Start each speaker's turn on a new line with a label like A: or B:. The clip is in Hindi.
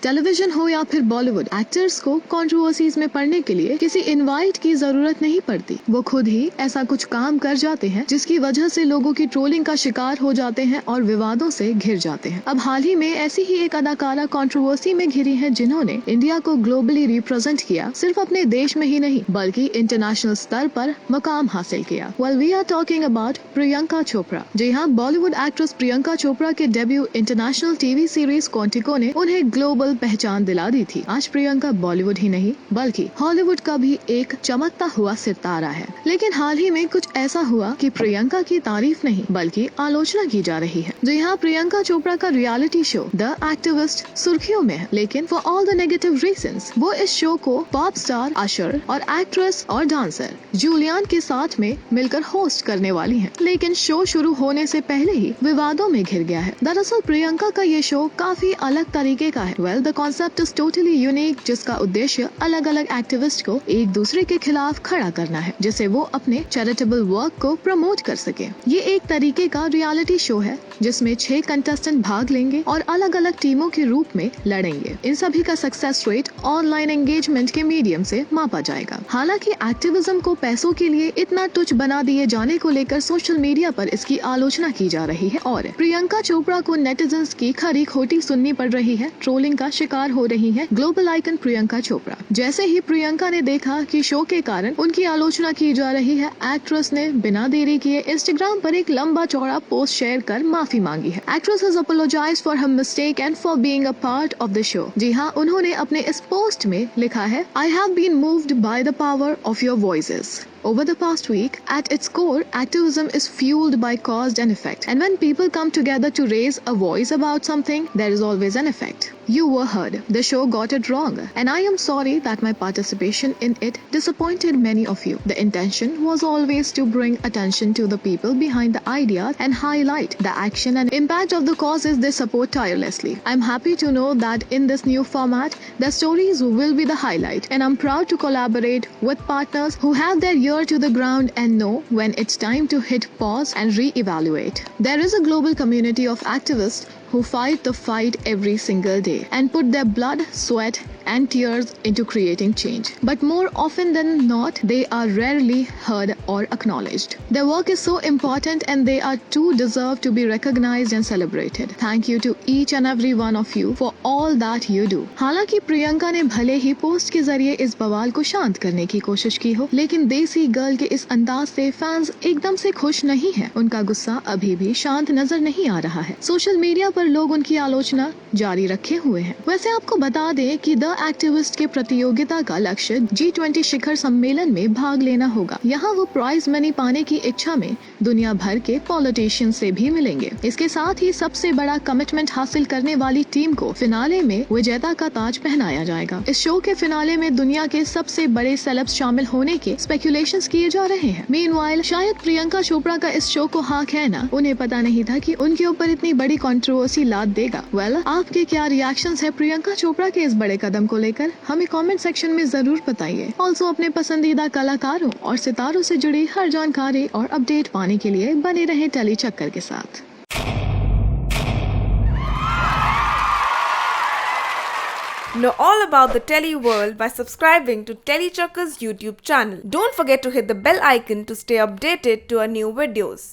A: टेलीविजन हो या फिर बॉलीवुड, एक्टर्स को कंट्रोवर्सीज में पड़ने के लिए किसी इनवाइट की जरूरत नहीं पड़ती। वो खुद ही ऐसा कुछ काम कर जाते हैं जिसकी वजह से लोगों की ट्रोलिंग का शिकार हो जाते हैं और विवादों से घिर जाते हैं। अब हाल ही में ऐसी ही एक अदाकारा कंट्रोवर्सी में घिरी है जिन्होंने इंडिया को ग्लोबली रिप्रेजेंट किया। सिर्फ अपने देश में ही नहीं बल्कि इंटरनेशनल स्तर पर मकाम हासिल किया। Well, we are talking about Priyanka Chopra. जी हाँ, बॉलीवुड एक्ट्रेस प्रियंका चोपड़ा के debut international TV series Quantico ने उन्हें ग्लोबल पहचान दिला दी थी। आज प्रियंका बॉलीवुड ही नहीं बल्कि हॉलीवुड का भी एक चमकता हुआ सितारा है। लेकिन हाल ही में कुछ ऐसा हुआ कि प्रियंका की तारीफ नहीं बल्कि आलोचना की जा रही है। जी हाँ, प्रियंका चोपड़ा का रियलिटी शो द एक्टिविस्ट सुर्खियों में है, लेकिन for all the negative reasons वो इस शो को पॉप स्टार अशर और एक्ट्रेस और डांसर जूलियन के साथ में मिलकर होस्ट करने वाली है। लेकिन शो शुरू होने से पहले ही विवादों में घिर गया है। दरअसल प्रियंका का ये शो काफी अलग तरीके का है। The concept is totally unique, जिसका उद्देश्य अलग अलग एक्टिविस्ट को एक दूसरे के खिलाफ खड़ा करना है, जिससे वो अपने चैरिटेबल वर्क को प्रमोट कर सके। ये एक तरीके का रियलिटी शो है जिसमें 6 कंटेस्टेंट भाग लेंगे और अलग अलग टीमों के रूप में लड़ेंगे। इन सभी का सक्सेस रेट ऑनलाइन एंगेजमेंट के मीडियम से मापा जाएगा। हालांकि एक्टिविज्म को पैसों के लिए इतना तुच्छ बना दिए जाने को लेकर सोशल मीडिया पर इसकी आलोचना की जा रही है और प्रियंका चोपड़ा को नेटिजन्स की खरी खोटी सुननी पड़ रही है। ट्रोलिंग का शिकार हो रही है ग्लोबल आइकन प्रियंका चोपड़ा। जैसे ही प्रियंका ने देखा कि शो के कारण उनकी आलोचना की जा रही है, एक्ट्रेस ने बिना देरी किए इंस्टाग्राम पर एक लंबा चौड़ा पोस्ट शेयर कर माफी मांगी है। Actress has apologised for her mistake and for being a part of the show. जी हाँ, उन्होंने अपने इस पोस्ट में लिखा है, I have been moved by the power of your voices. Over the past week, at its core, activism is fueled by cause and effect. And when people come together to raise a voice about something, there is always an effect. You were heard. The show got it wrong. And I am sorry that my participation in it disappointed many of you. The intention was always to bring attention to the people behind the ideas and highlight the action and impact of the causes they support tirelessly. I'm happy to know that in this new format, the stories will be the highlight. And I'm proud to collaborate with partners who have their ear to the ground and know when it's time to hit pause and re-evaluate. There is a global community of activists who fight the fight every single day and put their blood, sweat and tears into creating change. But more often than not, they are rarely heard or acknowledged. Their work is so important and they are too deserve to be recognized and celebrated. Thank you to each and every one of you for all that you do. हालांकि प्रियंका ने भले ही पोस्ट के जरिए इस बवाल को शांत करने की कोशिश की हो, लेकिन देसी गर्ल के इस अंदाज से फैंस एकदम से खुश नहीं है। उनका गुस्सा अभी भी शांत नजर नहीं आ रहा है। सोशल मीडिया पर लोग उनकी आलोचना जारी रखे हुए हैं। वैसे आपको बता दें कि द एक्टिविस्ट के प्रतियोगिता का लक्ष्य G20 शिखर सम्मेलन में भाग लेना होगा। यहाँ वो प्राइज मनी पाने की इच्छा में दुनिया भर के पॉलिटिशियन से भी मिलेंगे। इसके साथ ही सबसे बड़ा कमिटमेंट हासिल करने वाली टीम को फिनाले में विजेता का ताज पहनाया जाएगा। इस शो के फिनाले में दुनिया के सबसे बड़े सेलेब्स शामिल होने के स्पेकुलेशंस किए जा रहे हैं। मीनवाइल शायद प्रियंका चोपड़ा का इस शो को हाँ कहना उन्हें पता नहीं था कि उनके ऊपर इतनी बड़ी कंट्रोवर्सी लाद देगा। वेल, आपके क्या रिएक्शंस है प्रियंका चोपड़ा के इस बड़े कदम को लेकर? हमें कमेंट सेक्शन में जरूर बताइए। ऑल्सो अपने पसंदीदा कलाकारों और सितारों से जुड़ी हर जानकारी और अपडेट पाने के लिए बने रहे टेली चक्कर के साथ।
B: Know all about the Telly world by subscribing to Telly Chakka's YouTube channel. Don't forget to hit the bell icon to stay updated to our new videos.